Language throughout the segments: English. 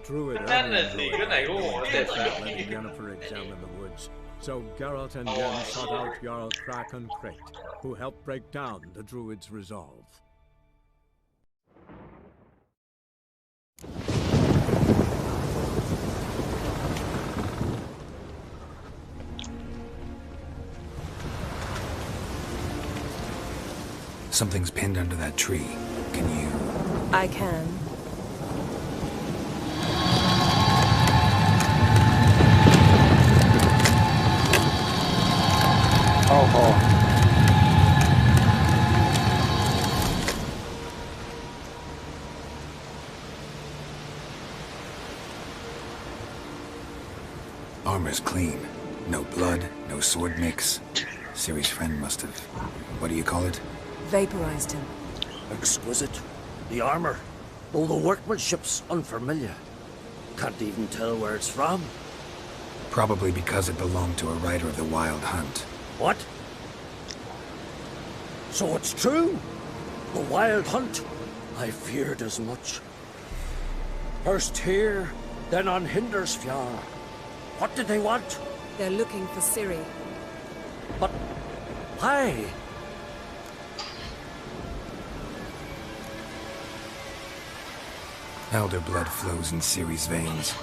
druidนั่น early น่ะ in สิ Druid ก็ไหนก็ life บอกว่าเสร็จแล้ว letting Yennefer examine the woods. So Geralt and Yen sought out Jarl Crack and Crate, who helped break down the druid's resolve. Something's pinned under that tree. Can you... I can. Oh. Armor's clean. No blood, no sword mix. Ciri's friend must have... What do you call it? Vaporized him. Exquisite. The armor, though the workmanship's unfamiliar. Can't even tell where it's from. Probably because it belonged to a rider of the Wild Hunt. What? So it's true? The Wild Hunt? I feared as much. First here, then on Hindersfjord. What did they want? They're looking for Ciri. But why? Elder blood flows in Ciri's veins.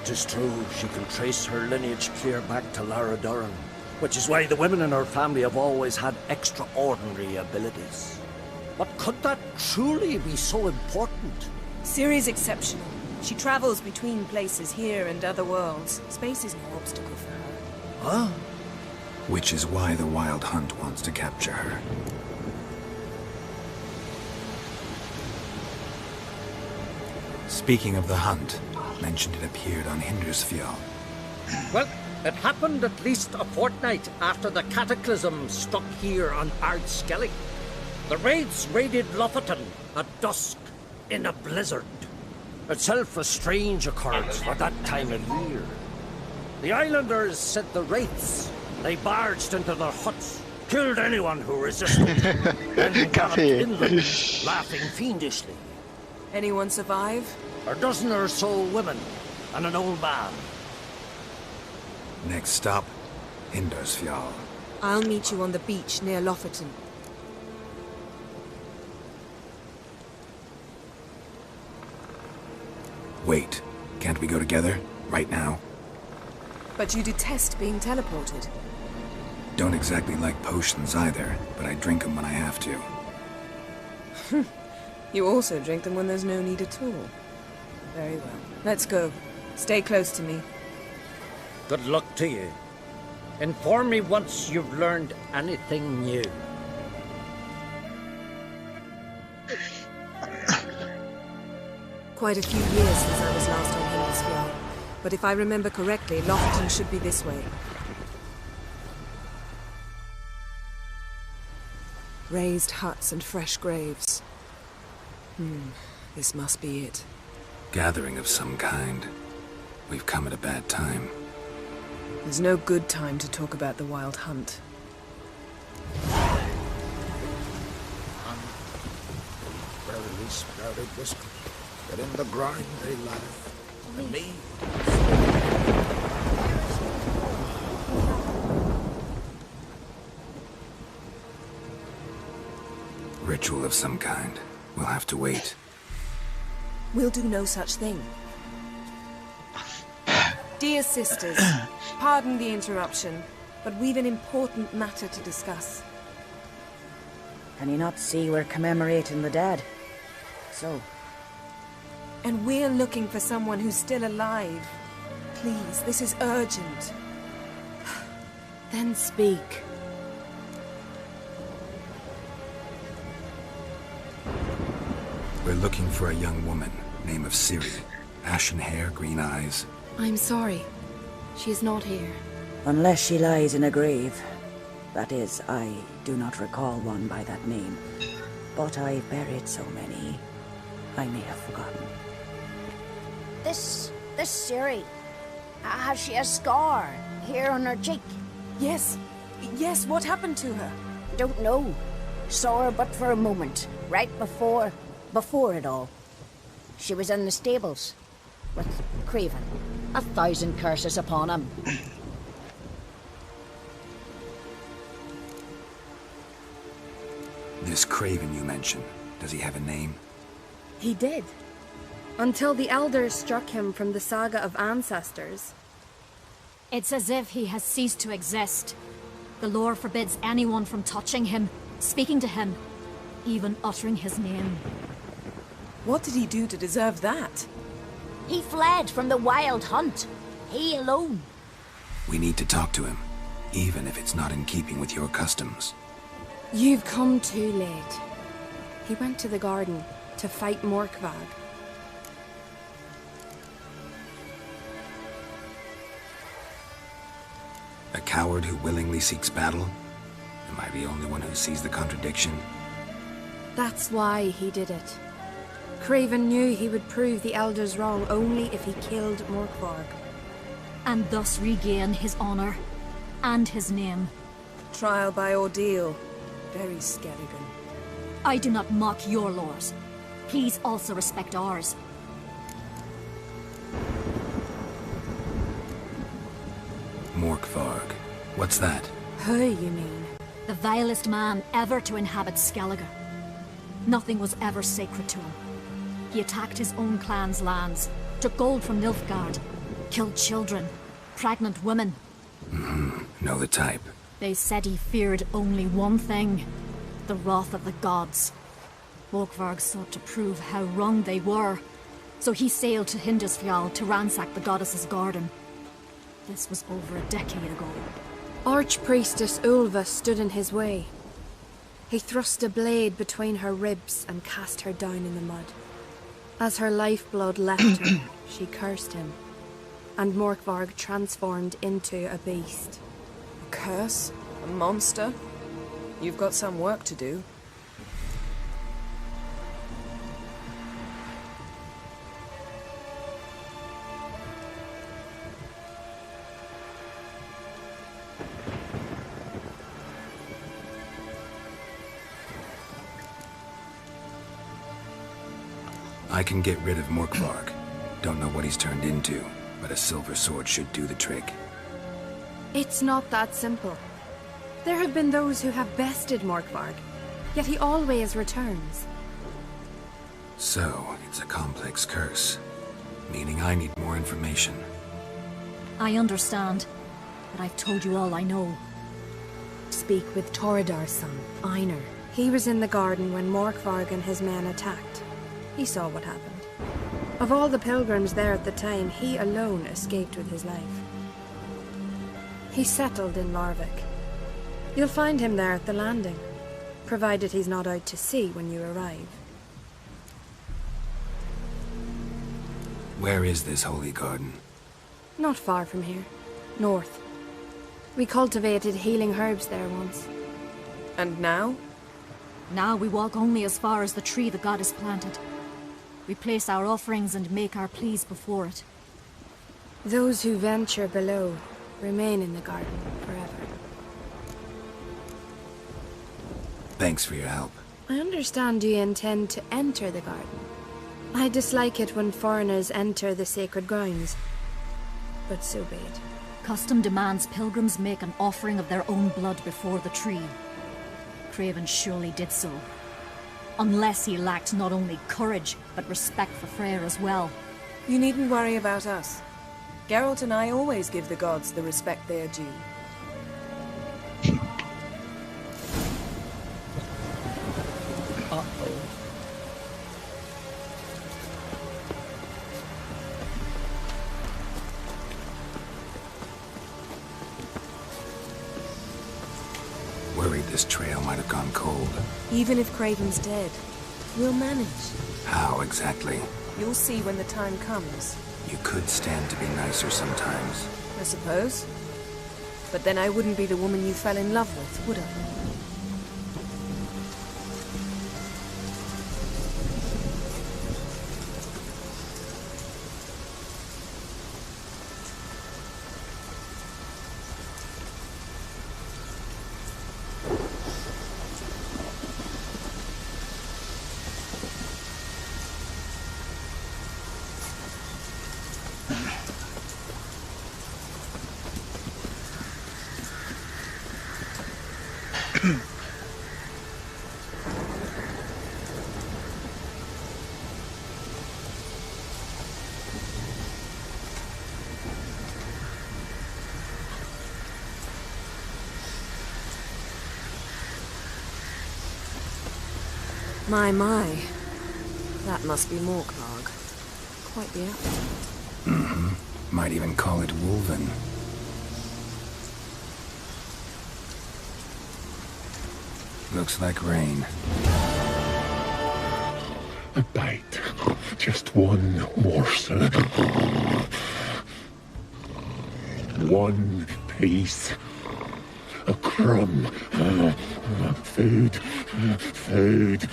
Tis true, she can trace her lineage clear back to Lara Duran, which is why the women in her family have always had extraordinary abilities. But could that truly be so important? Ciri's exceptional. She travels between places here and other worlds. Space is no obstacle for her. Huh? Which is why the Wild Hunt wants to capture her. Speaking of the hunt, mentioned it appeared on Hindersfjord. Well, it happened at least a fortnight after the cataclysm struck here on Ardskellig. The raids raided Lofoten at dusk in a blizzard. Itself a strange occurrence for that time of year. The islanders sent the wraiths. They barged into their huts, killed anyone who resisted, and got inland, laughing fiendishly. Anyone survive? A dozen or so women, and an old man. Next stop, Hindersfjord. I'll meet you on the beach near Lofoten. Wait, can't we go together? Right now? But you detest being teleported. Don't exactly like potions either, but I drink them when I have to. You also drink them when there's no need at all. Very well. Let's go. Stay close to me. Good luck to you. Inform me once you've learned anything new. Quite a few years since I was last on Hindersfjord. But if I remember correctly, Lofoten should be this way. Raised huts and fresh graves. This must be it. Gathering of some kind. We've come at a bad time. There's no good time to talk about the Wild Hunt. Barely sprouted whiskey, but in the grind they laugh. And me? Ritual of some kind. We'll have to wait. We'll do no such thing. Dear sisters, pardon the interruption, but we've an important matter to discuss. Can you not see we're commemorating the dead? So? And we're looking for someone who's still alive. Please, this is urgent. Then speak. We're looking for a young woman, name of Ciri. Ashen hair, green eyes. I'm sorry. She is not here. Unless she lies in a grave. That is, I do not recall one by that name. But I've buried so many, I may have forgotten. This Ciri, has she a scar here on her cheek? Yes, what happened to her? Don't know. Saw her but for a moment, right before it all. She was in the stables. With Craven. 1,000 curses upon him. This Craven you mentioned, does he have a name? He did. Until the elders struck him from the saga of ancestors. It's as if he has ceased to exist. The lore forbids anyone from touching him, speaking to him, even uttering his name. What did he do to deserve that? He fled from the wild hunt. He alone. We need to talk to him, even if it's not in keeping with your customs. You've come too late. He went to the garden to fight Morkvag. A coward who willingly seeks battle? Am I the only one who sees the contradiction? That's why he did it. Craven knew he would prove the elders wrong only if he killed Morkvarg. And thus regain his honor and his name. Trial by ordeal. Very Skelligan. I do not mock your laws. Please also respect ours. Morkvarg. What's that? Who, you mean? The vilest man ever to inhabit Skellige. Nothing was ever sacred to him. He attacked his own clan's lands, took gold from Nilfgaard, killed children, pregnant women. Know the type. They said he feared only one thing, the wrath of the gods. Morkvarg sought to prove how wrong they were, so he sailed to Hindisfjall to ransack the goddess's garden. This was over a decade ago. Archpriestess Ulva stood in his way. He thrust a blade between her ribs and cast her down in the mud. As her lifeblood left her, she cursed him, and Morkvarg transformed into a beast. A curse? A monster? You've got some work to do. I can get rid of Morkvarg. Don't know what he's turned into, but a silver sword should do the trick. It's not that simple. There have been those who have bested Morkvarg, yet he always returns. So, it's a complex curse, meaning I need more information. I understand, but I've told you all I know. Speak with Toradar's son, Einar. He was in the garden when Morkvarg and his men attacked. He saw what happened. Of all the pilgrims there at the time, he alone escaped with his life. He settled in Larvik. You'll find him there at the landing, provided he's not out to sea when you arrive. Where is this holy garden? Not far from here. North. We cultivated healing herbs there once. And now? Now we walk only as far as the tree the goddess planted. We place our offerings and make our pleas before it. Those who venture below remain in the garden forever. Thanks for your help. I understand you intend to enter the garden. I dislike it when foreigners enter the sacred grounds, but so be it. Custom demands pilgrims make an offering of their own blood before the tree. Craven surely did so. Unless he lacked not only courage, but respect for Freyr as well. You needn't worry about us. Geralt and I always give the gods the respect they are due. Worried this trail might have gone cold. Even if Craven's dead, we'll manage. How exactly? You'll see when the time comes. You could stand to be nicer sometimes. I suppose. But then I wouldn't be the woman you fell in love with, would I? My. That must be Morkvarg. Quite the outfit. Mm-hmm. Might even call it Wolven. Looks like rain. A bite. Just one morsel. One piece. A crumb. Food. Food.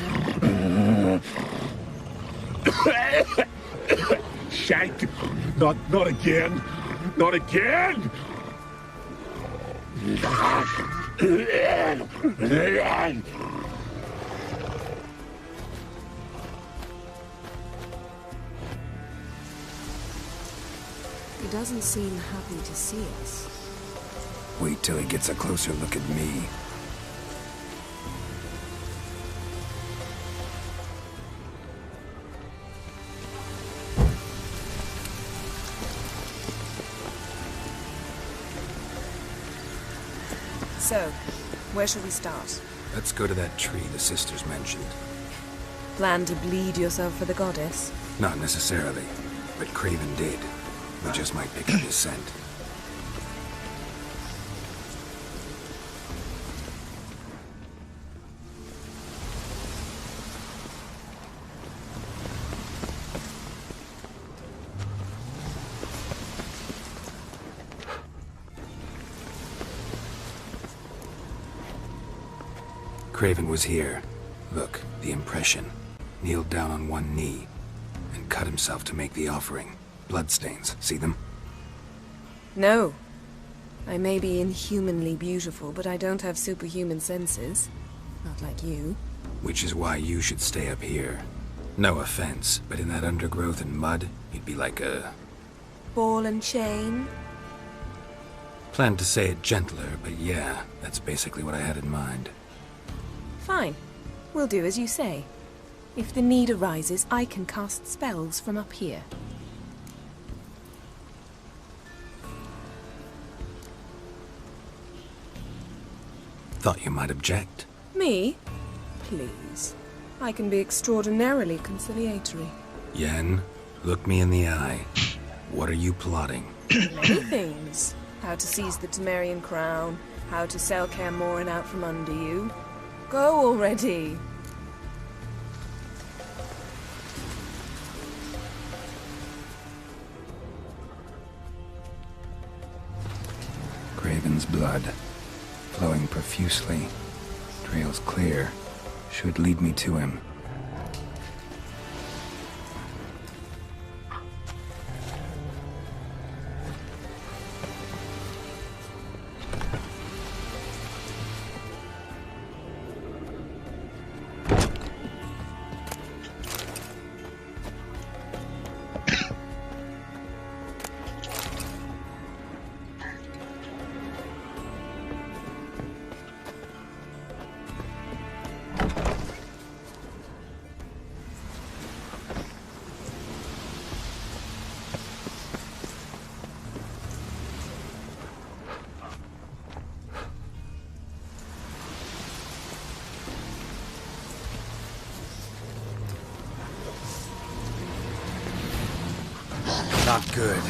Shank! Not again! Not again! He doesn't seem happy to see us. Wait till he gets a closer look at me. So, where shall we start? Let's go to that tree the sisters mentioned. Plan to bleed yourself for the goddess? Not necessarily, but Craven did. We just might pick up his scent. Craven was here. Look, the impression. Kneeled down on one knee and cut himself to make the offering. Bloodstains, see them? No. I may be inhumanly beautiful, but I don't have superhuman senses. Not like you. Which is why you should stay up here. No offense, but in that undergrowth and mud, you'd be like a... Ball and chain? Planned to say it gentler, but yeah, that's basically what I had in mind. Fine. We'll do as you say. If the need arises, I can cast spells from up here. Thought you might object. Me? Please. I can be extraordinarily conciliatory. Yen, look me in the eye. What are you plotting? Many things. How to seize the Temerian crown, how to sell Kaer Morhen out from under you. Go already! Craven's blood, flowing profusely. Trail's clear. Should lead me to him. Not good.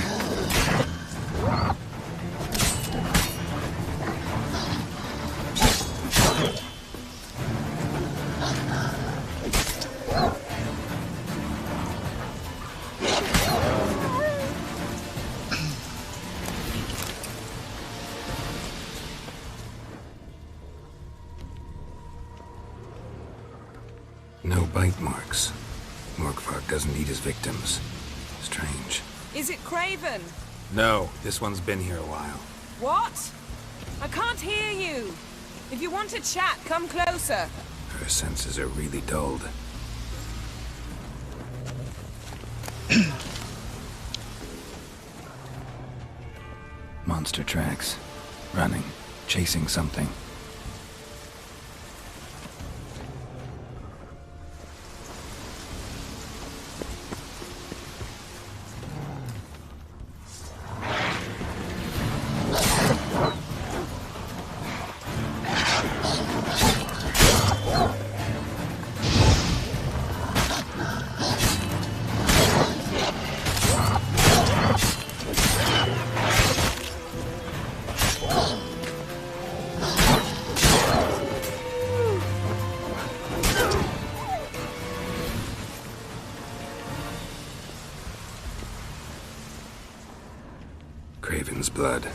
No bite marks. Morkvarg doesn't eat his victims. Strange. Is it Craven? No, this one's been here a while. What? I can't hear you. If you want to chat, come closer. Her senses are really dulled. Monster tracks. Running. Chasing something. Craven's blood.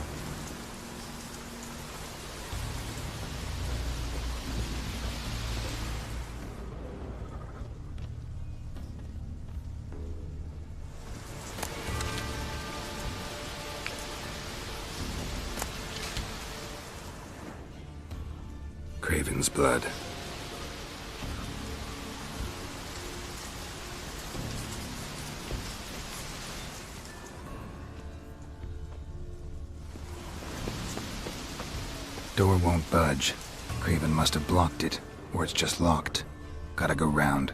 Craven's blood. Door won't budge. Craven must have blocked it, or it's just locked. Gotta go round.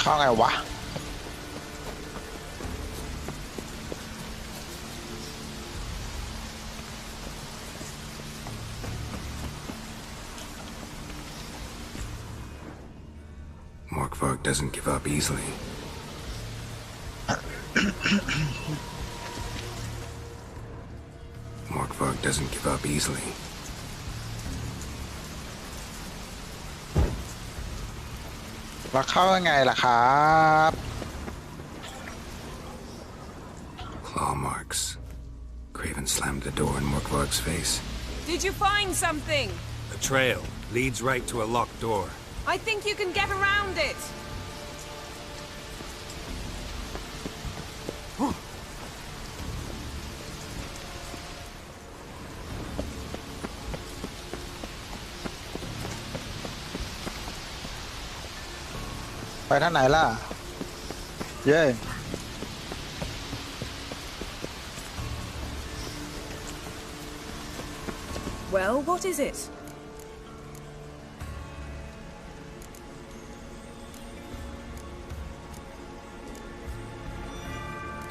เข้าไงวะMorkvarg doesn't give up easily. Morkvarg doesn't give up easily.แล้วเข้ายังไงล่ะครับ Claw marks. Craven slammed the door in Morkvarg's face. Did you find something? A trail leads right to a locked door. I think you can get around it.ไปทางไหนล่ะเย้ Well, what is it?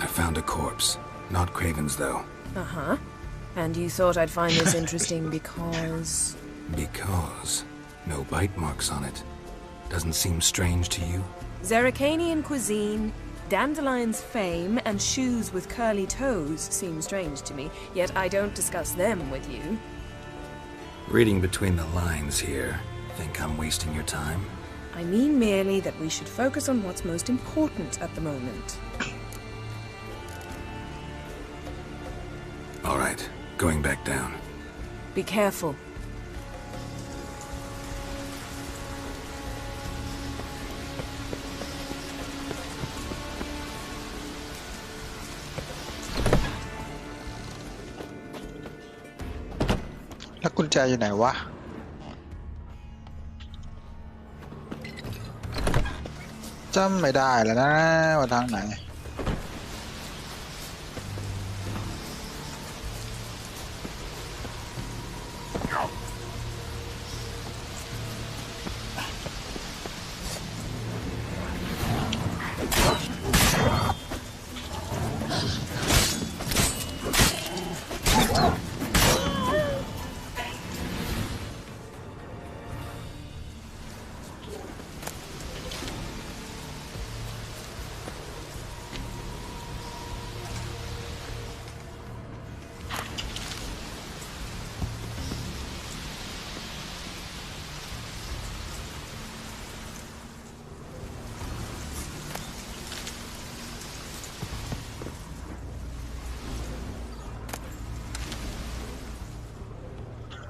I found a corpse. Not Craven's, though. Uh-huh. And you thought I'd find this interesting because... Because no bite marks on it. Doesn't seem strange to you? Zerrikanian cuisine, Dandelion's fame, and shoes with curly toes seem strange to me, yet I don't discuss them with you. Reading between the lines here, think I'm wasting your time? I mean merely that we should focus on what's most important at the moment. All right, going back down. Be careful.แล้วกุญแจอยู่ไหนวะจำไม่ได้แล้วนะว่าทางไหน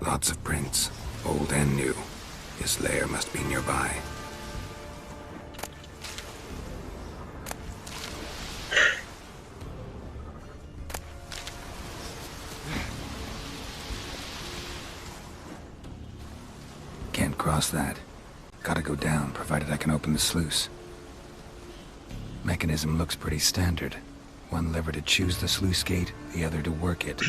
Lots of prints, old and new. His lair must be nearby. Can't cross that. Gotta go down, provided I can open the sluice. Mechanism looks pretty standard. One lever to choose the sluice gate, the other to work it.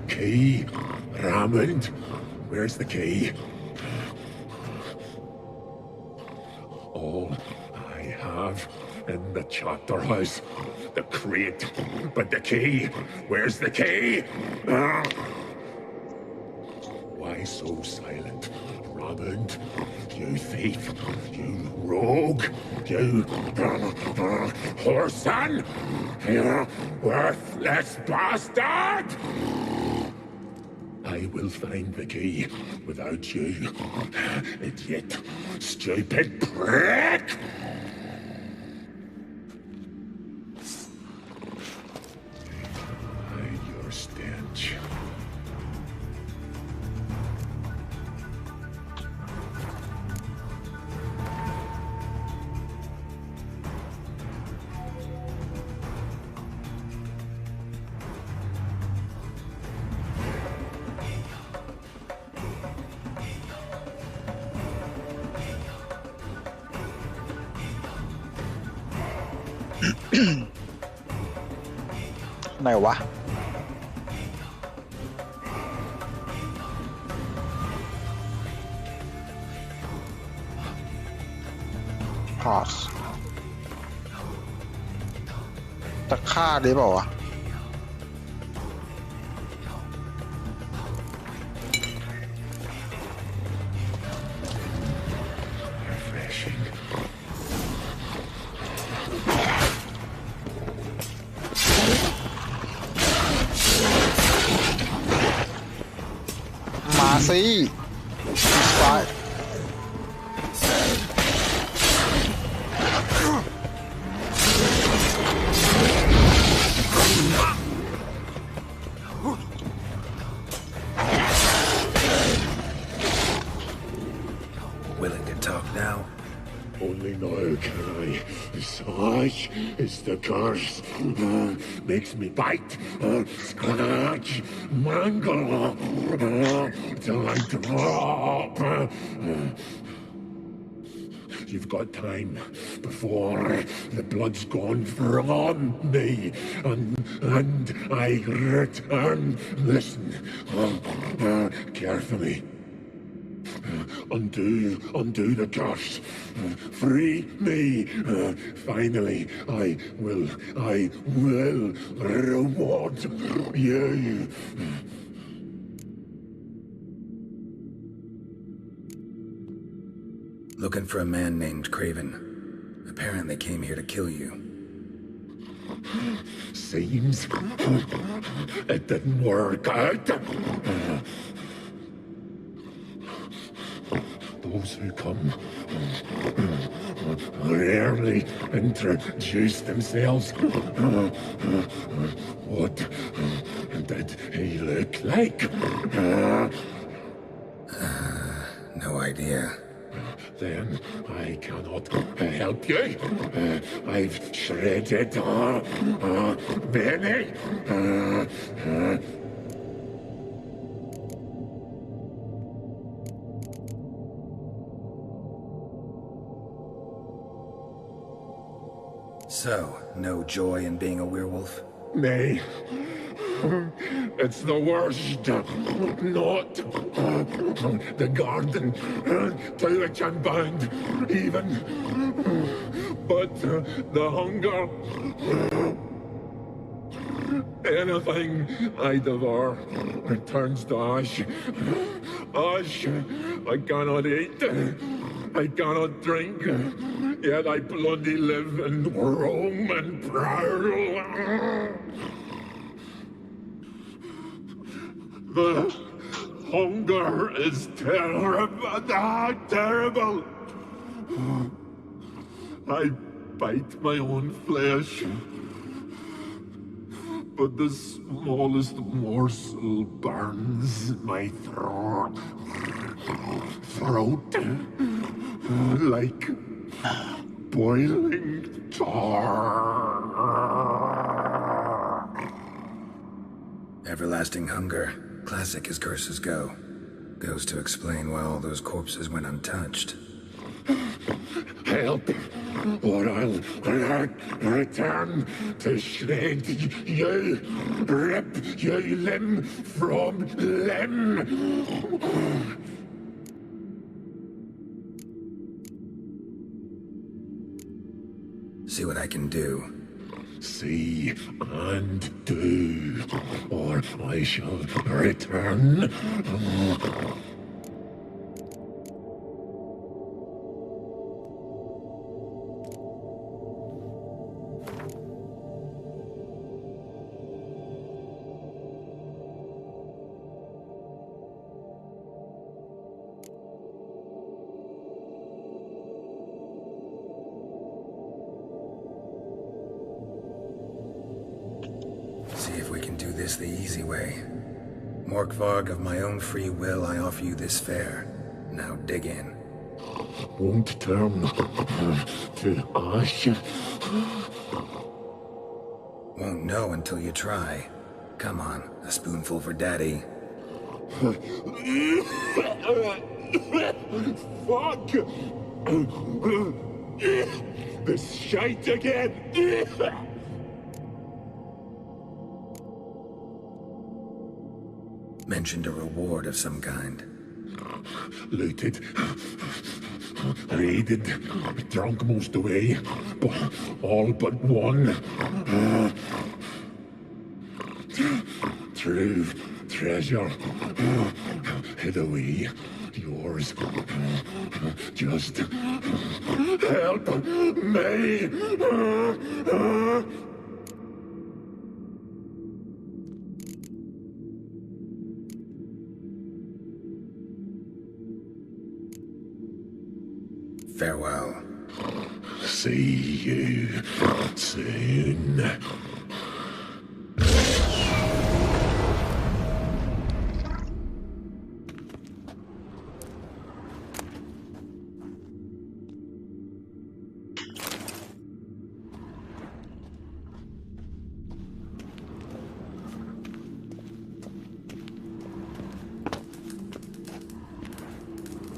Key? Raymond? Where's the key? All I have in the chapter house. The crate. But the key? Where's the key? Why so silent? Raymond? You thief. You rogue. You whoreson. You worthless bastard! I will find the key without you, idiot, stupid prick! Your stench.ไหนวะพอสตะฆ่าได้เปล่าวะมาสิไป Willing to talk now? Only now can I. Such is the curse. Makes me bite, scratch, mangle, till I drop. You've got time before the blood's gone from me, and I return. Listen, carefully. Undo the curse. Free me. Finally, I will reward you. Looking for a man named Craven. Apparently came here to kill you. Seems it didn't work out. Those who come rarely introduce themselves. What did he look like? No idea. Then I cannot help you. I've shredded many. So, no joy in being a werewolf? Nay. It's the worst. Not the garden to which I'm bound, even. But the hunger. Anything I devour returns to ash. Ash I cannot eat. I cannot drink. Yet I bloody live and roam and prowl. Hunger is terrible, terrible. I bite my own flesh, but the smallest morsel burns my throat like boiling tar. Everlasting hunger, classic as curses go. Goes to explain why all those corpses went untouched. Help, or I'll return to shred you, rip you limb from limb. See what I can do. See and do, or I shall return. The easy way. Morkvarg, of my own free will, I offer you this fare. Now dig in. Won't turn to ash. Won't know until you try. Come on, a spoonful for Daddy. Fuck! This shite again! Mentioned a reward of some kind. Looted, raided, drunk most away, but all but one. True treasure, hid away, yours. Just help me. Farewell. See you soon.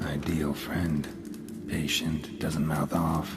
Ideal friend. Patient, doesn't mouth off.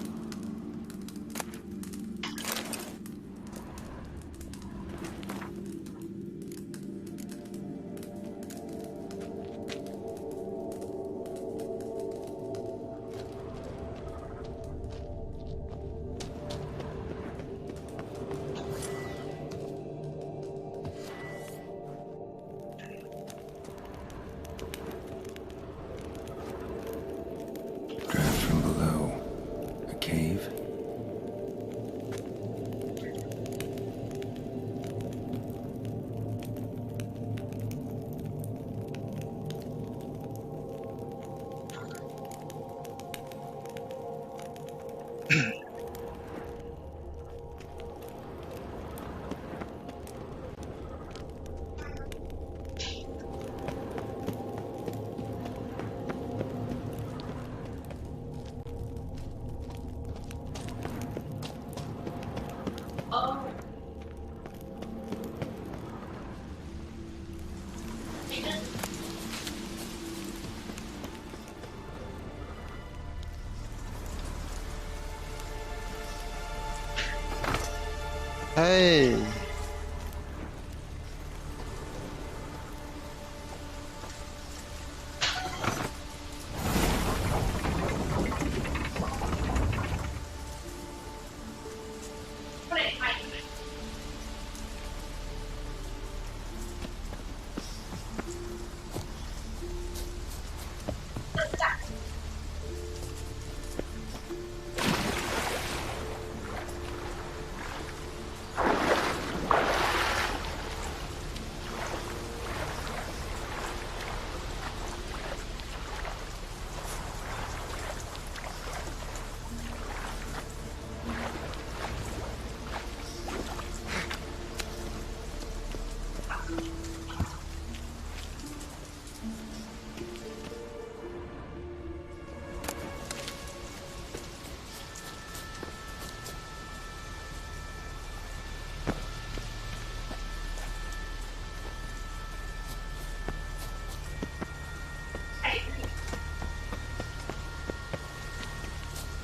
Hey.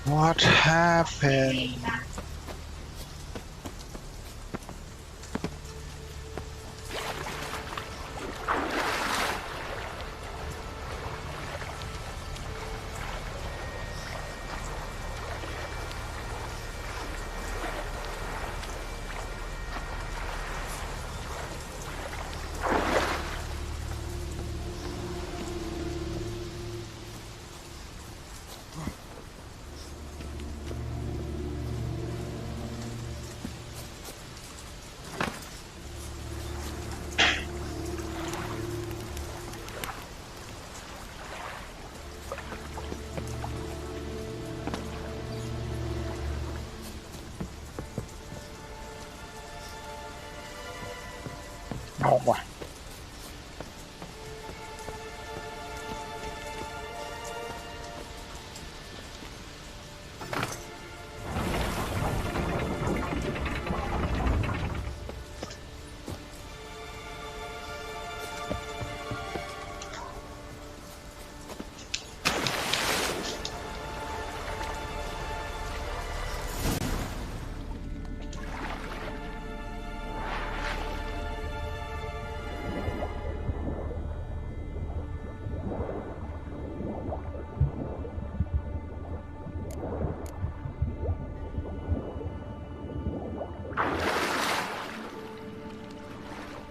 What happened? Oh.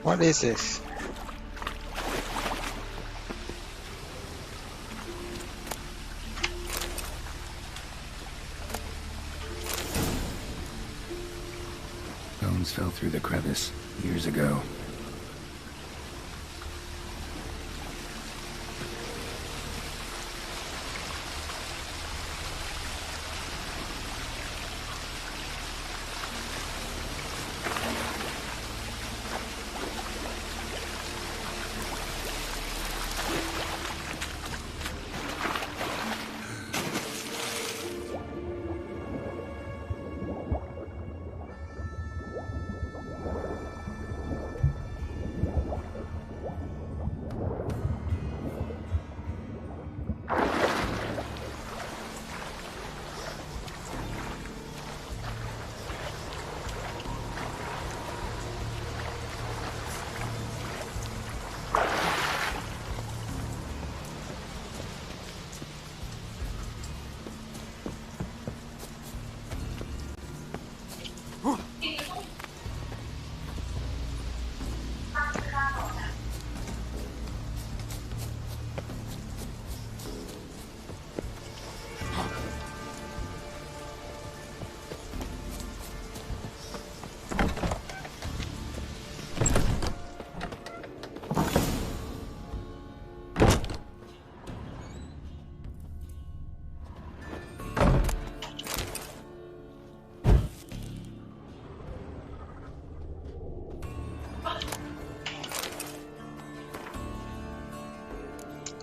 What is this? Bones fell through the crevice years ago.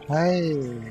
Hey.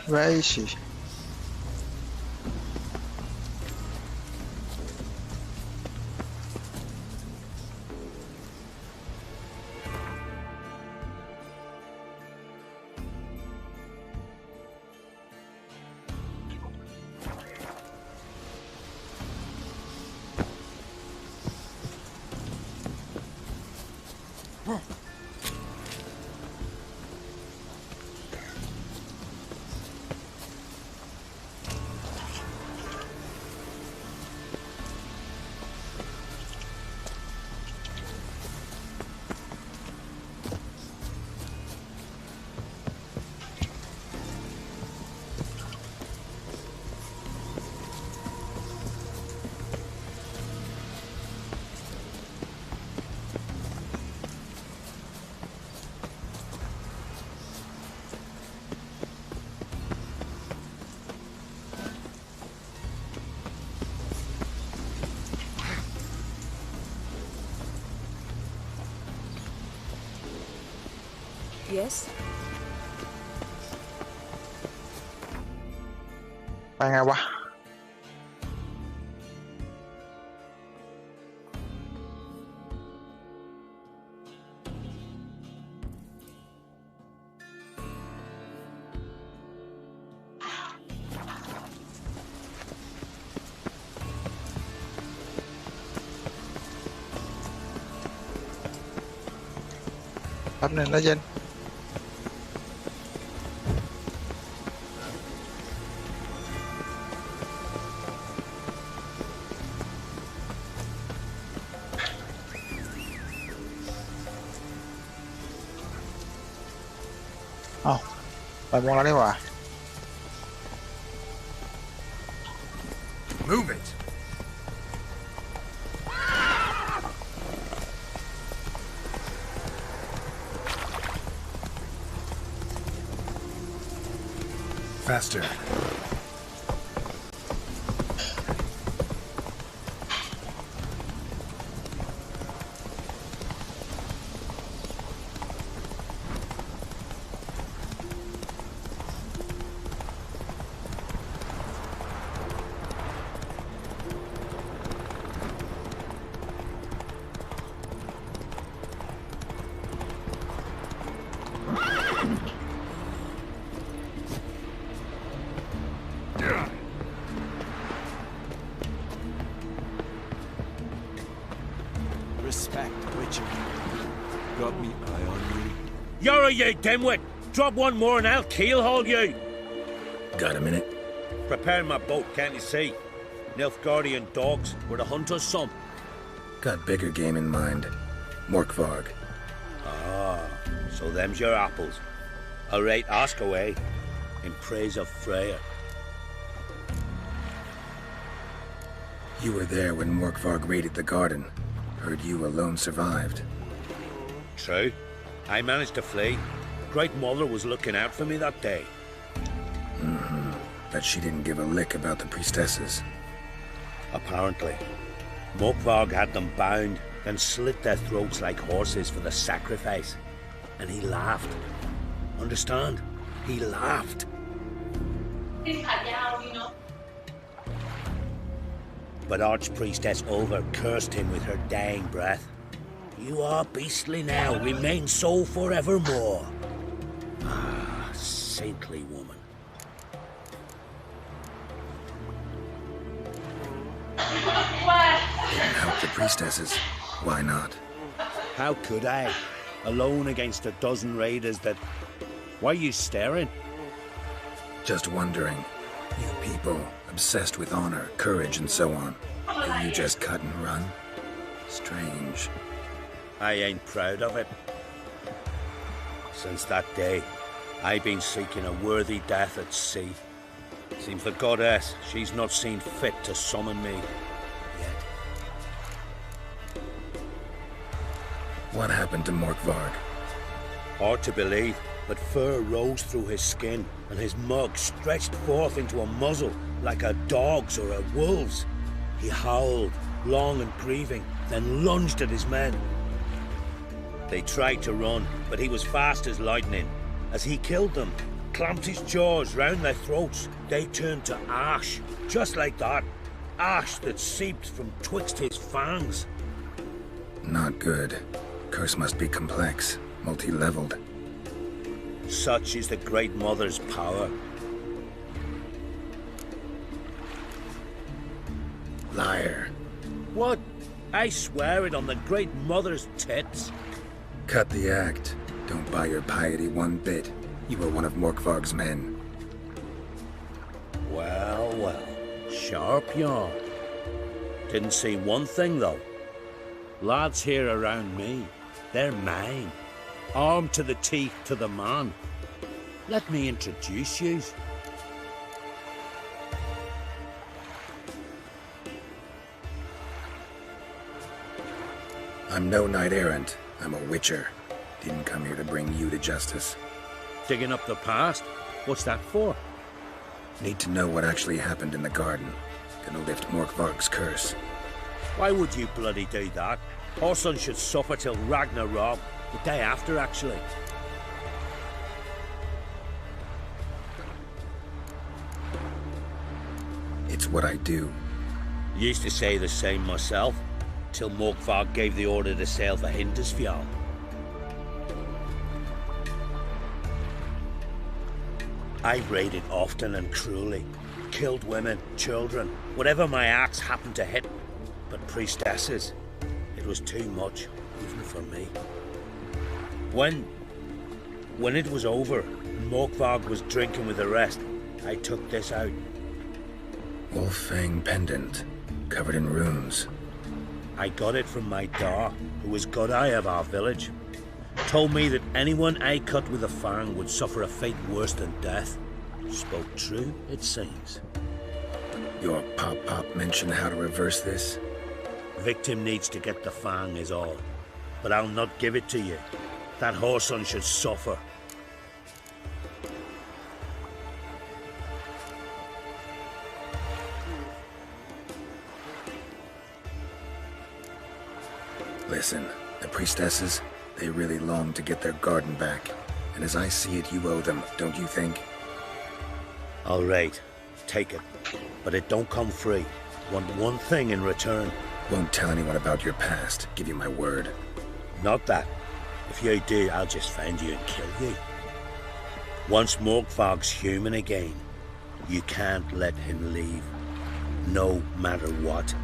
Where is she? Yes? ไปไงวะ แป๊บหนึ่งนะเย็น เอ้าไปโมงแล้วนี่หว่า Move it! Faster. Respect, Witcher. Got me eye on you. You're you dimwit! Drop one more and I'll keelhaul you! Got a minute? Preparing my boat, can't you see? Nilfgaardian dogs were the hunter's son. Got bigger game in mind. Morkvarg. Ah, so them's your apples. Alright, ask away. In praise of Freya. You were there when Morkvarg raided the garden. Heard you alone survived. True. I managed to flee. Great Mother was looking out for me that day. Mm-hmm. Bet she didn't give a lick about the priestesses. Apparently. Morkvarg had them bound, then slit their throats like horses for the sacrifice. And he laughed. Understand? He laughed. But Archpriestess Ulver cursed him with her dying breath. You are beastly now, remain so forevermore. Ah, saintly woman. Didn't help the priestesses. Why not? How could I? Alone against a dozen raiders that... Why are you staring? Just wondering. You people, obsessed with honor, courage, and so on. Do you just cut and run? Strange. I ain't proud of it. Since that day, I've been seeking a worthy death at sea. Seems the goddess, she's not seen fit to summon me yet. What happened to Morkvarg? Hard to believe, but fur rose through his skin, and his mug stretched forth into a muzzle like a dog's or a wolf's. He howled, long and grieving, then lunged at his men. They tried to run, but he was fast as lightning. As he killed them, clamped his jaws round their throats, they turned to ash, just like that. Ash that seeped from twixt his fangs. Not good. Curse must be complex, multi-leveled. Such is the Great Mother's power. Liar. What? I swear it on the Great Mother's tits. Cut the act. Don't buy your piety one bit. You were one of Morkvarg's men. Well, well. Sharp yarn. Didn't see one thing, though. Lads here around me, they're mine. Armed to the teeth to the man. Let me introduce you. I'm no knight-errant. I'm a witcher. Didn't come here to bring you to justice. Digging up the past? What's that for? Need to know what actually happened in the garden. Gonna lift Morkvarg's curse. Why would you bloody do that? Our son should suffer till Ragnarok. The day after, actually. It's what I do. Used to say the same myself, till Morkvarg gave the order to sail for Hindisfjall. I raided often and cruelly, killed women, children, whatever my axe happened to hit. But priestesses, it was too much, even for me. When it was over, and Morkvarg was drinking with the rest, I took this out. Wolffang pendant, covered in runes. I got it from my Dar, who was Godai of our village. Told me that anyone I cut with a fang would suffer a fate worse than death. Spoke true, it seems. Your Pop mentioned how to reverse this? Victim needs to get the fang is all. But I'll not give it to you. That whoreson should suffer. Listen, the priestesses, they really long to get their garden back. And as I see it, you owe them, don't you think? All right, take it. But it don't come free. Want one thing in return. Won't tell anyone about your past, give you my word. Not that. If you do, I'll just find you and kill you. Once Morkvarg's human again, you can't let him leave. No matter what.